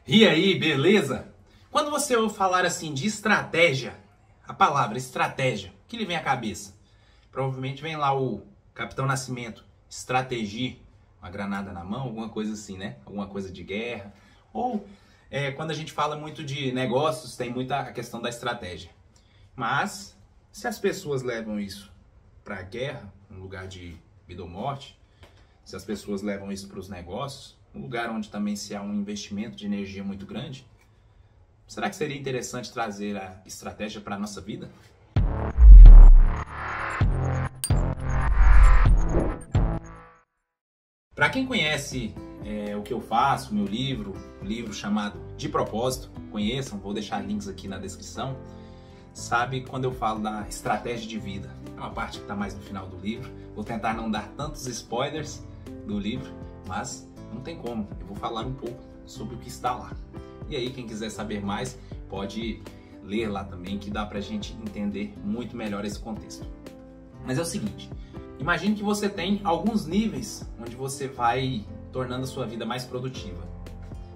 E aí, beleza? Quando você ouve falar assim de estratégia, a palavra estratégia, o que lhe vem à cabeça? Provavelmente vem lá o Capitão Nascimento, estratégia, uma granada na mão, alguma coisa assim, né? Alguma coisa de guerra. Ou quando a gente fala muito de negócios, tem muita a questão da estratégia. Mas, se as pessoas levam isso para a guerra, um lugar de vida ou morte, se as pessoas levam isso para os negócios, um lugar onde também se há um investimento de energia muito grande, será que seria interessante trazer a estratégia para a nossa vida? Para quem conhece o que eu faço, meu livro, um livro chamado De Propósito, conheçam, vou deixar links aqui na descrição, sabe quando eu falo da estratégia de vida. É uma parte que está mais no final do livro, vou tentar não dar tantos spoilers do livro, mas não tem como, eu vou falar um pouco sobre o que está lá. E aí, quem quiser saber mais, pode ler lá também, que dá pra gente entender muito melhor esse contexto. Mas é o seguinte, imagine que você tem alguns níveis onde você vai tornando a sua vida mais produtiva.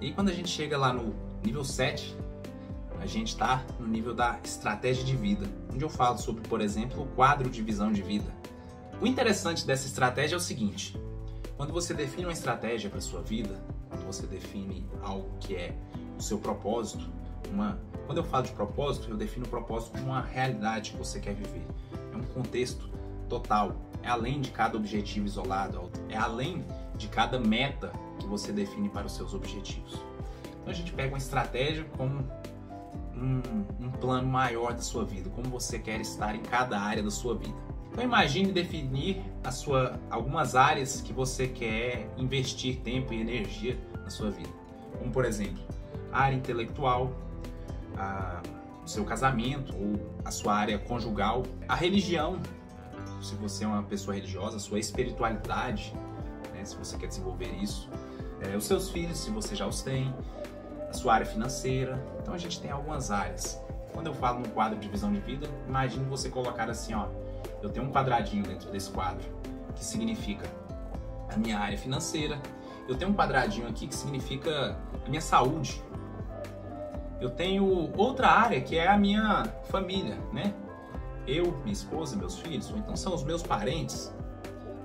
E quando a gente chega lá no nível 7, a gente está no nível da estratégia de vida, onde eu falo sobre, por exemplo, o quadro de visão de vida. O interessante dessa estratégia é o seguinte: quando você define uma estratégia para a sua vida, quando você define algo que é o seu propósito, quando eu falo de propósito, eu defino o propósito como uma realidade que você quer viver. É um contexto total, é além de cada objetivo isolado, é além de cada meta que você define para os seus objetivos. Então a gente pega uma estratégia como um plano maior da sua vida, como você quer estar em cada área da sua vida. Então imagine definir algumas áreas que você quer investir tempo e energia na sua vida. Como, por exemplo, a área intelectual, o seu casamento ou a sua área conjugal, a religião, se você é uma pessoa religiosa, a sua espiritualidade, né, se você quer desenvolver isso, os seus filhos, se você já os tem, a sua área financeira. Então a gente tem algumas áreas. Quando eu falo no quadro de visão de vida, imagine você colocar assim, ó, eu tenho um quadradinho dentro desse quadro, que significa a minha área financeira. Eu tenho um quadradinho aqui que significa a minha saúde. Eu tenho outra área que é a minha família, né? Eu, minha esposa, meus filhos, ou então são os meus parentes.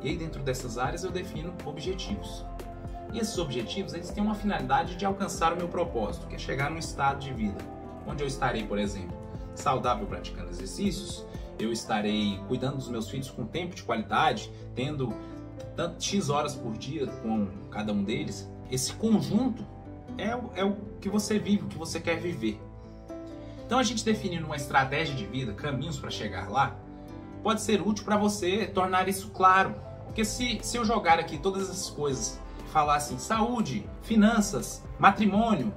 E aí dentro dessas áreas eu defino objetivos. E esses objetivos, eles têm uma finalidade de alcançar o meu propósito, que é chegar num estado de vida, onde eu estarei, por exemplo, saudável praticando exercícios, eu estarei cuidando dos meus filhos com tempo de qualidade, tendo X horas por dia com cada um deles. Esse conjunto é o que você vive, o que você quer viver. Então a gente definindo uma estratégia de vida, caminhos para chegar lá, pode ser útil para você tornar isso claro. Porque se eu jogar aqui todas essas coisas, falar assim, saúde, finanças, matrimônio,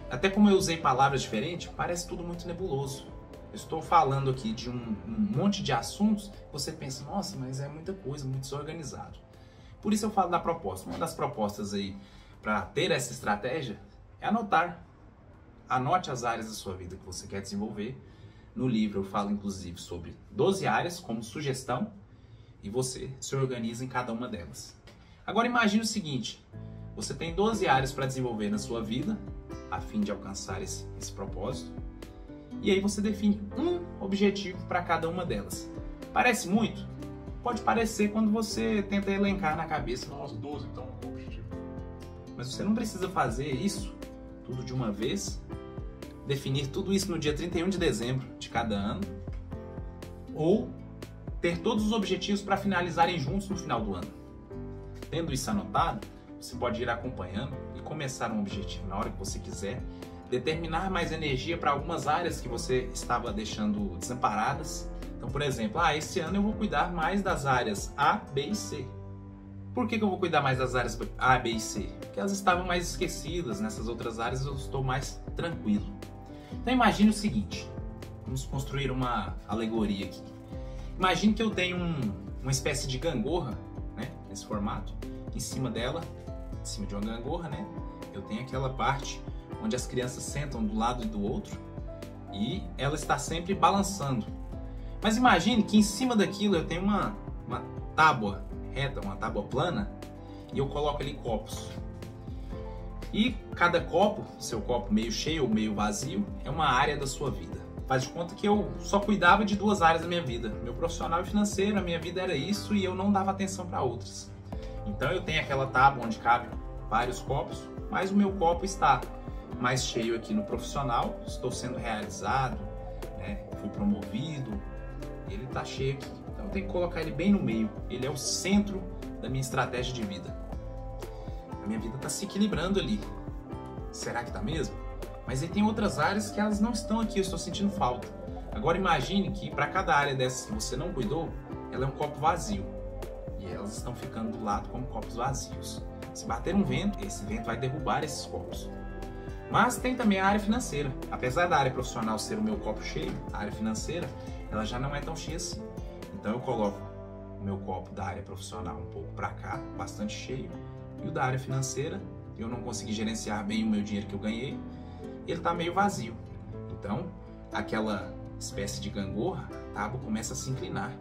até como eu usei palavras diferentes, parece tudo muito nebuloso. Eu estou falando aqui de um monte de assuntos, você pensa, nossa, mas é muita coisa, muito desorganizado. Por isso eu falo da proposta. Uma das propostas aí para ter essa estratégia é anotar. Anote as áreas da sua vida que você quer desenvolver. No livro eu falo inclusive sobre 12 áreas como sugestão e você se organiza em cada uma delas. Agora imagine o seguinte, você tem 12 áreas para desenvolver na sua vida a fim de alcançar esse propósito. E aí você define um objetivo para cada uma delas. Parece muito? Pode parecer quando você tenta elencar na cabeça. Nossa, 12 então, um objetivo. Mas você não precisa fazer isso tudo de uma vez, definir tudo isso no dia 31 de dezembro de cada ano, ou ter todos os objetivos para finalizarem juntos no final do ano. Tendo isso anotado, você pode ir acompanhando e começar um objetivo na hora que você quiser, determinar mais energia para algumas áreas que você estava deixando desamparadas. Então, por exemplo, esse ano eu vou cuidar mais das áreas A, B e C. Por que eu vou cuidar mais das áreas A, B e C? Porque elas estavam mais esquecidas, nessas outras áreas eu estou mais tranquilo. Então imagine o seguinte, vamos construir uma alegoria aqui. Imagine que eu tenho uma espécie de gangorra, né, nesse formato, em cima dela, em cima de uma gangorra, né, eu tenho aquela parte onde as crianças sentam do lado e do outro e ela está sempre balançando. Mas imagine que em cima daquilo eu tenho uma tábua reta, uma tábua plana, e eu coloco ali copos. E cada copo, seu copo meio cheio ou meio vazio, é uma área da sua vida. Faz de conta que eu só cuidava de 2 áreas da minha vida, meu profissional e financeiro, a minha vida era isso e eu não dava atenção para outras. Então eu tenho aquela tábua onde cabe vários copos, mas o meu copo está mais cheio aqui no profissional, estou sendo realizado, né? Fui promovido, ele está cheio aqui. Então eu tenho que colocar ele bem no meio, ele é o centro da minha estratégia de vida. A minha vida está se equilibrando ali. Será que está mesmo? Mas aí tem outras áreas que elas não estão aqui, eu estou sentindo falta. Agora imagine que para cada área dessas que você não cuidou, ela é um copo vazio. E elas estão ficando do lado como copos vazios. Se bater um vento, esse vento vai derrubar esses copos. Mas tem também a área financeira. Apesar da área profissional ser o meu copo cheio, a área financeira, ela já não é tão cheia assim. Então eu coloco o meu copo da área profissional um pouco para cá, bastante cheio. E o da área financeira, eu não consegui gerenciar bem o meu dinheiro que eu ganhei, ele está meio vazio. Então, aquela espécie de gangorra, a tábua começa a se inclinar.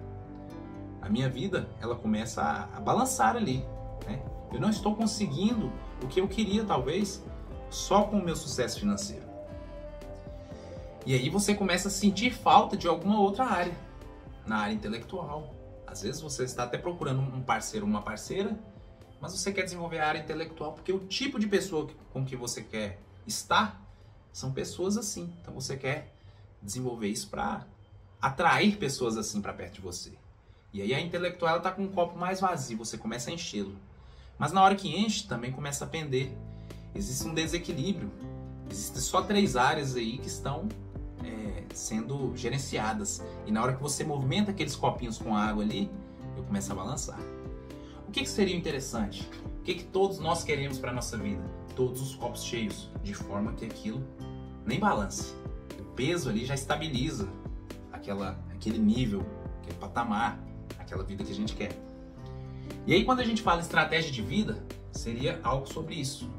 A minha vida, ela começa a balançar ali, né? Eu não estou conseguindo o que eu queria, talvez, só com o meu sucesso financeiro. E aí você começa a sentir falta de alguma outra área, na área intelectual. Às vezes você está até procurando um parceiro ou uma parceira, mas você quer desenvolver a área intelectual porque o tipo de pessoa com que você quer estar são pessoas assim. Então você quer desenvolver isso para atrair pessoas assim para perto de você. E aí a intelectual está com um copo mais vazio, você começa a enchê-lo. Mas na hora que enche, também começa a pender. Existe um desequilíbrio. Existem só 3 áreas aí que estão sendo gerenciadas. E na hora que você movimenta aqueles copinhos com água ali, eu começo a balançar. O que seria interessante? O que todos nós queremos para a nossa vida? Todos os copos cheios, de forma que aquilo nem balance. O peso ali já estabiliza aquele nível, aquele patamar, aquela vida que a gente quer. E aí quando a gente fala em estratégia de vida, seria algo sobre isso.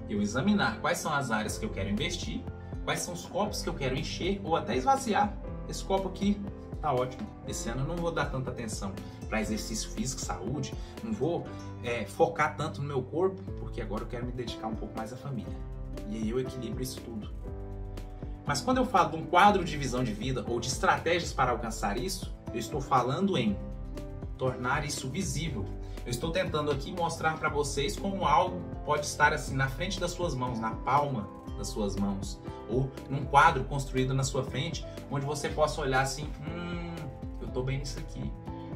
Eu examinar quais são as áreas que eu quero investir, quais são os copos que eu quero encher ou até esvaziar. Esse copo aqui tá ótimo. Esse ano eu não vou dar tanta atenção para exercício físico, saúde, não vou focar tanto no meu corpo, porque agora eu quero me dedicar um pouco mais à família. E aí eu equilibro isso tudo. Mas quando eu falo de um quadro de visão de vida ou de estratégias para alcançar isso, eu estou falando em tornar isso visível. Eu estou tentando aqui mostrar para vocês como algo pode estar assim na frente das suas mãos, na palma das suas mãos, ou num quadro construído na sua frente, onde você possa olhar assim, eu estou bem nisso aqui.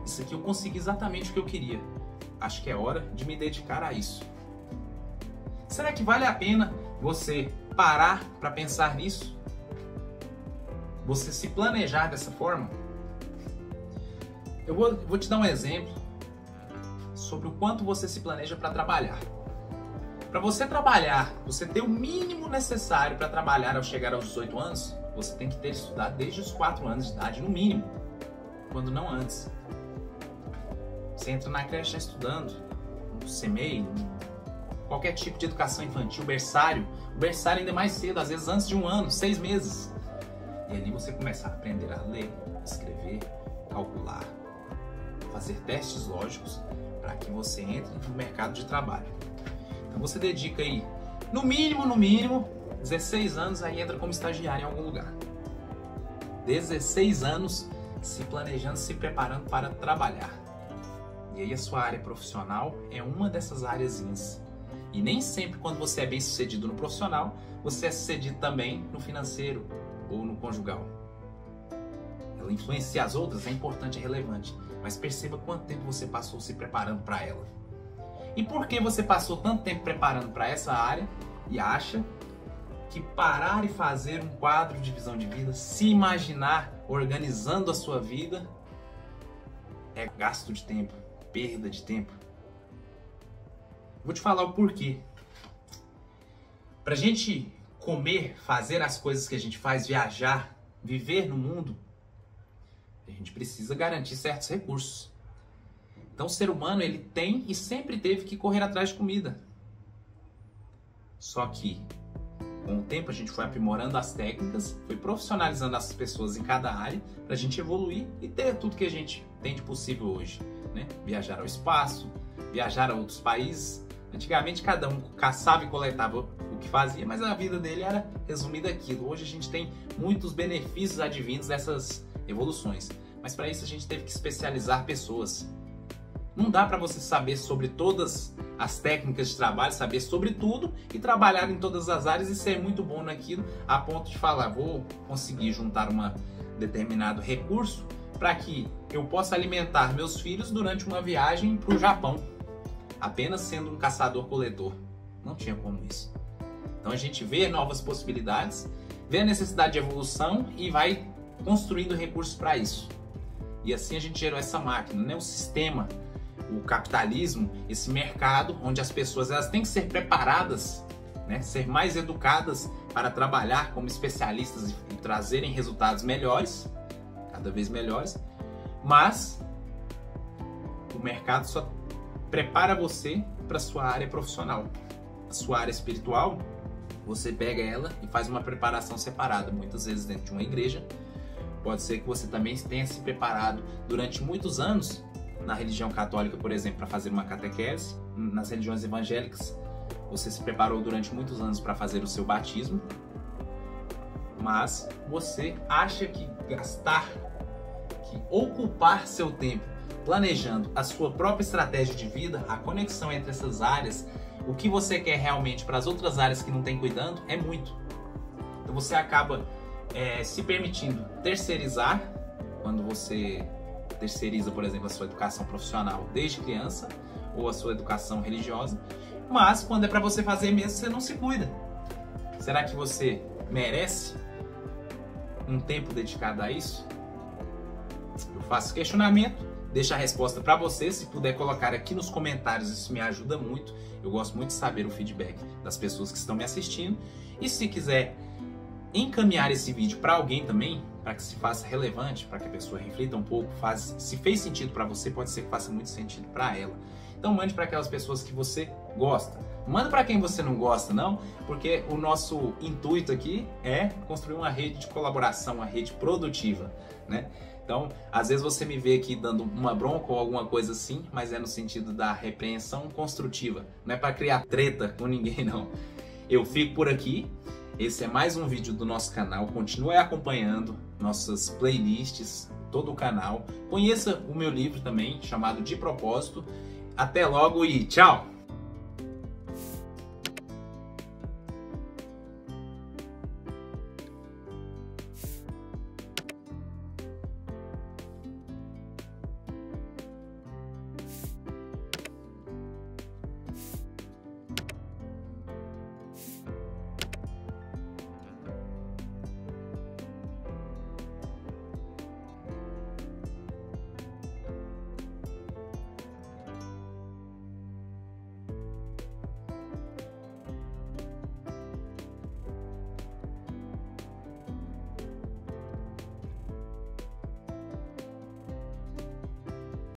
Isso aqui eu consegui exatamente o que eu queria. Acho que é hora de me dedicar a isso. Será que vale a pena você parar para pensar nisso? Você se planejar dessa forma? Eu vou te dar um exemplo sobre o quanto você se planeja para trabalhar. Para você trabalhar, você ter o mínimo necessário para trabalhar ao chegar aos 18 anos, você tem que ter estudado desde os 4 anos de idade, no mínimo, quando não antes. Você entra na creche já estudando, no CMEI, qualquer tipo de educação infantil, berçário. O berçário ainda mais cedo, às vezes antes de 1 ano, 6 meses. E ali você começa a aprender a ler, escrever, calcular, fazer testes lógicos para que você entre no mercado de trabalho. Então você dedica aí, no mínimo, 16 anos, aí entra como estagiário em algum lugar. 16 anos se planejando, se preparando para trabalhar. E aí a sua área profissional é uma dessas áreazinhas. E nem sempre quando você é bem sucedido no profissional, você é sucedido também no financeiro ou no conjugal. Ela influencia as outras, é importante, é relevante. Mas perceba quanto tempo você passou se preparando para ela. E por que você passou tanto tempo preparando para essa área e acha que parar e fazer um quadro de visão de vida, se imaginar organizando a sua vida, é gasto de tempo, perda de tempo? Vou te falar o porquê. Pra gente comer, fazer as coisas que a gente faz, viajar, viver no mundo, a gente precisa garantir certos recursos. Então o ser humano, ele tem e sempre teve que correr atrás de comida. Só que com o tempo a gente foi aprimorando as técnicas, foi profissionalizando as pessoas em cada área para a gente evoluir e ter tudo que a gente tem de possível hoje, né? Viajar ao espaço, viajar a outros países. Antigamente cada um caçava e coletava o que fazia, mas a vida dele era resumida aquilo. Hoje a gente tem muitos benefícios advindos dessas evoluções, mas para isso a gente teve que especializar pessoas. Não dá para você saber sobre todas as técnicas de trabalho, saber sobre tudo e trabalhar em todas as áreas e ser muito bom naquilo a ponto de falar, vou conseguir juntar um determinado recurso para que eu possa alimentar meus filhos durante uma viagem para o Japão, apenas sendo um caçador-coletor. Não tinha como isso. Então a gente vê novas possibilidades, vê a necessidade de evolução e vai construindo recursos para isso. E assim a gente gerou essa máquina, né? O sistema, o capitalismo, esse mercado onde as pessoas elas têm que ser preparadas, né? Ser mais educadas para trabalhar como especialistas e trazerem resultados melhores, cada vez melhores, mas o mercado só prepara você para a sua área profissional. A sua área espiritual, você pega ela e faz uma preparação separada, muitas vezes dentro de uma igreja. Pode ser que você também tenha se preparado durante muitos anos na religião católica, por exemplo, para fazer uma catequese. Nas religiões evangélicas, você se preparou durante muitos anos para fazer o seu batismo, mas você acha que ocupar seu tempo planejando a sua própria estratégia de vida, a conexão entre essas áreas, o que você quer realmente para as outras áreas que não tem cuidando, é muito. Então você acaba se permitindo terceirizar, quando você terceiriza, por exemplo, a sua educação profissional desde criança, ou a sua educação religiosa, mas quando é para você fazer mesmo, você não se cuida. Será que você merece um tempo dedicado a isso? Eu faço questionamento, deixo a resposta para você. Se puder colocar aqui nos comentários, isso me ajuda muito. Eu gosto muito de saber o feedback das pessoas que estão me assistindo. E se quiser encaminhar esse vídeo para alguém também, para que se faça relevante, para que a pessoa reflita um pouco, se fez sentido para você, pode ser que faça muito sentido para ela. Então mande para aquelas pessoas que você gosta. Manda para quem você não gosta, não, porque o nosso intuito aqui é construir uma rede de colaboração, uma rede produtiva, né? Então, às vezes você me vê aqui dando uma bronca ou alguma coisa assim, mas é no sentido da repreensão construtiva. Não é para criar treta com ninguém, não. Eu fico por aqui. Esse é mais um vídeo do nosso canal. Continue acompanhando nossas playlists, todo o canal. Conheça o meu livro também, chamado De Propósito. Até logo e tchau!